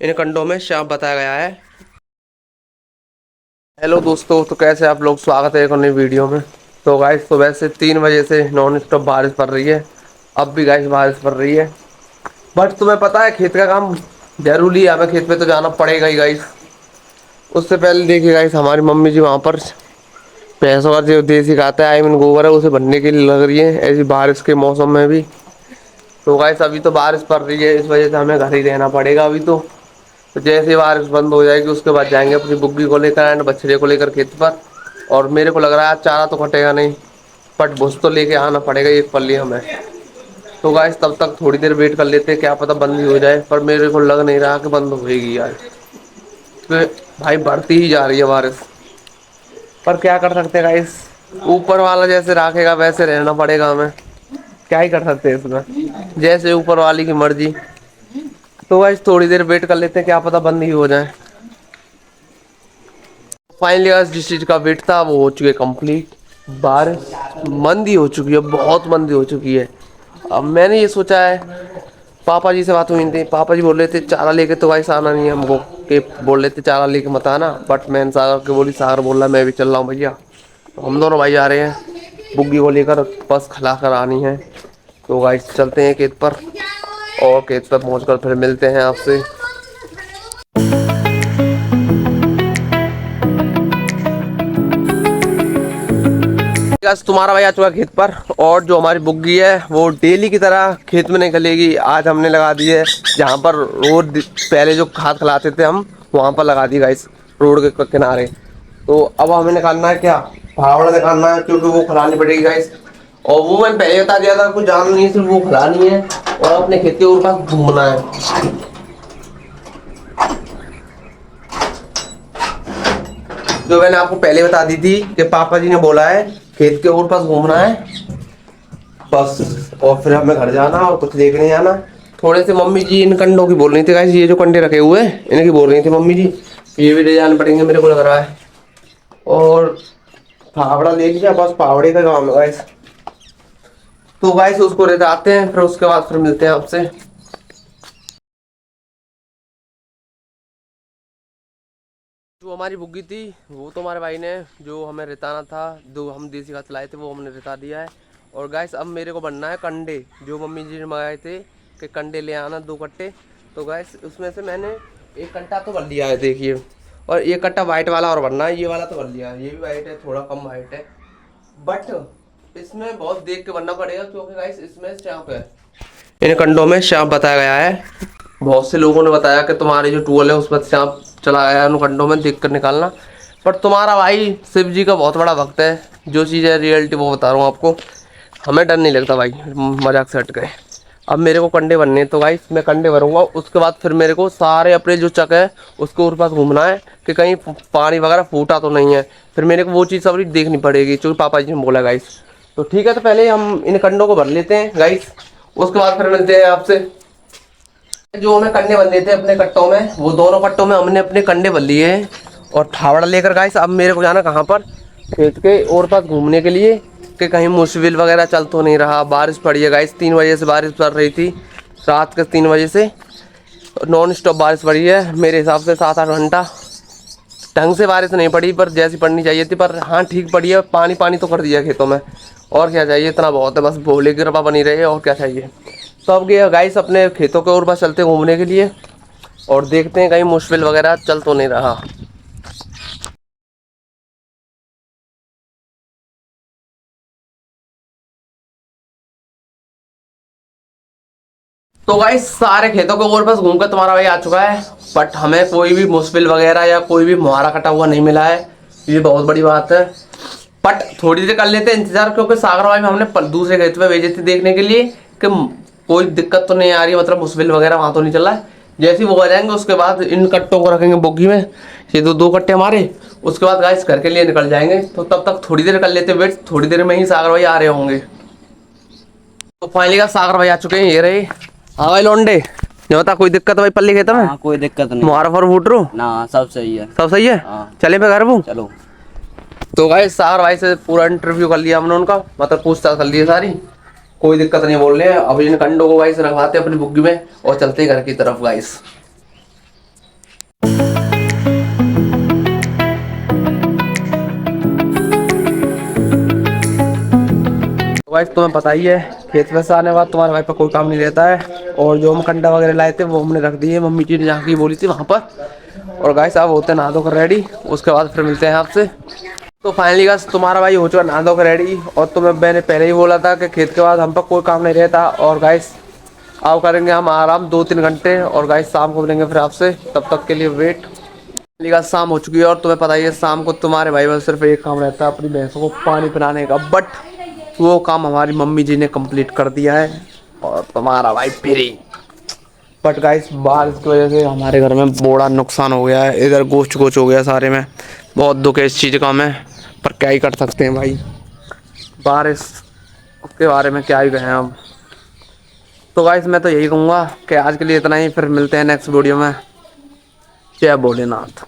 इन कंडों में शाप बताया गया है। हेलो दोस्तों, तो कैसे आप लोग, स्वागत है एक और नई वीडियो में। तो गाइस सुबह से 3 बजे से नॉन स्टॉप बारिश पड़ रही है। अब भी गाइस बारिश पड़ रही है। बट तुम्हें पता है खेत का काम जरूरी है, हमें खेत पे तो जाना पड़ेगा ही गाइस। उससे पहले देखिए गाइस, हमारी मम्मी जी वहाँ पर भैंसों का जो देसी खाता है, आई मीन गोबर है, उसे भरने के लिए लग रही है ऐसी बारिश के मौसम में भी। तो गाइस अभी तो बारिश पड़ रही है, इस वजह से हमें घर ही रहना पड़ेगा अभी तो जैसे ही बारिश बंद हो जाएगी उसके बाद जाएंगे अपनी बुग्गी को लेकर एंड बछड़े को लेकर खेत पर। और मेरे को लग रहा है आज चारा तो कटेगा नहीं, बट भुस तो लेके आना पड़ेगा एक पल्ली हमें। तो गाइस तब तक थोड़ी देर वेट कर लेते हैं, क्या पता बंद ही हो जाए, पर मेरे को लग नहीं रहा कि बंद होएगी यार। तो भाई बढ़ती ही जा रही है बारिश, पर क्या कर सकते हैं गाइस, ऊपर वाला जैसे रखेगा वैसे रहना पड़ेगा हमें। क्या ही कर सकते हैं इसमें, जैसे ऊपर वाली की मर्जी। तो गाइस थोड़ी देर वेट कर लेते हैं, क्या पता बंद ही हो जाए। फाइनली आज जिस चीज का वेट था वो हो चुकी है कंप्लीट। बारिश मंदी हो चुकी है, बहुत मंदी हो चुकी है। अब मैंने ये सोचा है, पापा जी से बात हुई थी, पापा जी बोल रहे थे चारा लेके तो भाई आना नहीं है हमको, के बोल रहे थे चारा लेके मत आना, बट मैंने सागर के बोली, सागर बोल रहा मैं भी चल रहा हूँ भैया। तो हम दोनों भाई आ रहे हैं बुग्गी को लेकर, बस खिला कर आनी है। तो गाइस चलते हैं खेत पर, और खेत पर पहुँच फिर मिलते हैं आपसे। बस तुम्हारा भाई आ चुका है खेत पर, और जो हमारी बुग्गी है वो डेली की तरह खेत में निकलेगी। आज हमने लगा दी है जहाँ पर रोड पहले जो खाद खिलाते थे हम, वहाँ पर लगा दी गाइस, रोड के किनारे। तो अब हमें निकालना है क्या, फावड़ा निकालना है, क्योंकि वो खिलानी पड़ेगी गाइस। और वो मैंने पहले बता दिया था, कुछ जान नहीं है, सिर्फ वो खिलानी है और अपने खेत के ऊपर घूमना है। जो मैंने आपको पहले बता दी थी कि पापा जी ने बोला है खेत के ऊपर पास घूमना है बस, और फिर हमें घर जाना और कुछ देखने जाना। थोड़े से मम्मी जी इन कंडों की बोल रही थी गाइस, ये जो कंडे रखे हुए हैं इनकी बोल रही थी मम्मी जी, ये भी ले जाने पड़ेंगे मेरे को लग रहा है। और फावड़ा ले लिया, बस फावड़े का काम है गाइस। तो गाइस उसको ले जाते हैं, फिर उसके बाद फिर मिलते हैं आपसे। जो हमारी बुग्गी थी वो तो हमारे भाई ने, जो हमें रिताना था, जो हम देसी खाद लाए थे वो हमने रिता दिया है। और गाइस अब मेरे को बनना है कंडे, जो मम्मी जी ने मंगाए थे कि कंडे ले आना 2 कट्टे। तो गाइस उसमें से मैंने एक कट्टा तो भर लिया है देखिए, और एक कट्टा वाइट वाला और भरना है, ये वाला तो भर लिया है, ये भी वाइट है, थोड़ा कम वाइट है, बट इसमें बहुत देख के बनना पड़ेगा क्योंकि गाइस इसमें सांप है। इन कंडों में सांप बताया गया है। बहुत से लोगों ने बताया कि तुम्हारे जो टूल है उस पर सांप चला गया है, उन कंडों में देख कर निकालना। पर तुम्हारा भाई शिव जी का बहुत बड़ा भक्त है, जो चीज़ है रियलिटी वो बता रहा हूँ आपको। हमें डर नहीं लगता भाई, मजाक से हट गए। अब मेरे को कंडे भरने हैं, तो भाई मैं कंडे भरूंगा, उसके बाद फिर मेरे को सारे अपने जो चक है उसके ऊपर पास घूमना है कि कहीं पानी वगैरह फूटा तो नहीं है। फिर मेरे को वो चीज़ सब देखनी पड़ेगी क्योंकि पापा जी ने बोला गाइस। तो ठीक है, तो पहले हम इन कंडों को भर लेते हैं गाइस, उसके बाद फिर मिलते हैं आपसे। जो हमें कंडे बन थे अपने कट्टों में, वो दोनों कट्टों में हमने अपने कंडे बन लिए हैं। और फावड़ा लेकर गाइस अब मेरे को जाना कहाँ पर, खेत के और पास घूमने के लिए, कि कहीं मुश्किल वगैरह चल तो नहीं रहा। बारिश पड़ी है गाइस, 3 बजे से बारिश पड़ रही थी, रात के 3 बजे से नॉन स्टॉप बारिश पड़ी है। मेरे हिसाब से 7-8 घंटा ढंग से बारिश नहीं पड़ी, पर जैसी पड़नी चाहिए थी, पर हाँ ठीक पड़ी है। पानी पानी तो कर दिया खेतों में, और क्या चाहिए, इतना बहुत है, बस भोले की कृपा बनी रही, और क्या चाहिए। तो अब गए गाइस अपने खेतों के ओर बस चलते घूमने के लिए, और देखते हैं कहीं मुश्किल वगैरह चल तो नहीं रहा। तो गाइस सारे खेतों के ओर बस घूमकर तुम्हारा भाई आ चुका है, बट हमें कोई भी मुश्किल वगैरह या कोई भी मुहारा कटा हुआ नहीं मिला है, ये बहुत बड़ी बात है। बट थोड़ी देर कर लेते हैं इंतजार, क्योंकि सागर भाई हमने दूसरे खेत पे भेजे थे देखने के लिए कि कोई दिक्कत तो नहीं आ रही, मतलब मुश्किल वगैरह वहां तो नहीं चल रहा है। जैसे ही वो आ जाएंगे उसके बाद इन कट्टों को रखेंगे बोगी में, ये दो दो कट्टे हमारे, उसके बाद गाइस घर के लिए निकल जाएंगे। तो तब तक थोड़ी देर कर लेते वेट, थोड़ी देर में ही सागर भाई आ रहे होंगे। तो फाइनली का सागर भाई आ चुके हैं, ये रहे। हाँ भाई लौंडे, जो बता कोई दिक्कत है भाई पल्ली खेता में? हाँ कोई दिक्कत नहीं, मुहारा फर फूट रू ना सब सही है। सब सही है। हाँ चले पे घर वो चलो। तो भाई सागर भाई से पूरा इंटरव्यू कर लिया हमने उनका, मतलब पूछताछ कर ली है सारी, कोई दिक्कत नहीं बोल रहे हैं। अब इन कंडों को गाइस रखवाते हैं अपनी बुग्गी में और चलते हैं घर की तरफ गाइस। तो गाइस तुम्हें पता ही है, खेत में से आने के बाद तुम्हारे भाई पर कोई काम नहीं रहता है। और जो हम कंडा वगैरह लाए थे वो हमने रख दिए, मम्मी जी ने जहाँ की बोली थी वहाँ पर। और गाइस अब होते हैं नहा धो कर रेडी, उसके बाद फिर मिलते हैं आपसे। तो फाइनली गाइस तुम्हारा भाई हो चुका नहा धो कर रेडी। और तुम्हें मैंने पहले ही बोला था कि खेत के बाद हम पर कोई काम नहीं रहता। और गाइस अब करेंगे हम आराम 2-3 घंटे, और गाइस शाम को मिलेंगे फिर आपसे, तब तक के लिए वेट। गाइस शाम हो चुकी है और तुम्हें पता ही है शाम को तुम्हारे भाई बस सिर्फ एक काम रहता है, अपनी भैंसों को पानी पिलाने का। बट वो काम हमारी मम्मी जी ने कंप्लीट कर दिया है और तुम्हारा भाई फ्री। बट गाइस बारिश की वजह से हमारे घर में बड़ा नुकसान हो गया है, इधर गोश्त गोच हो गया सारे में। बहुत दुख है इस चीज़ का में, पर क्या ही कर सकते हैं भाई, बारिश के बारे में क्या ही कहें अब। तो गाइस मैं तो यही कहूँगा कि आज के लिए इतना ही, फिर मिलते हैं नेक्स्ट वीडियो में। जय भोलेनाथ।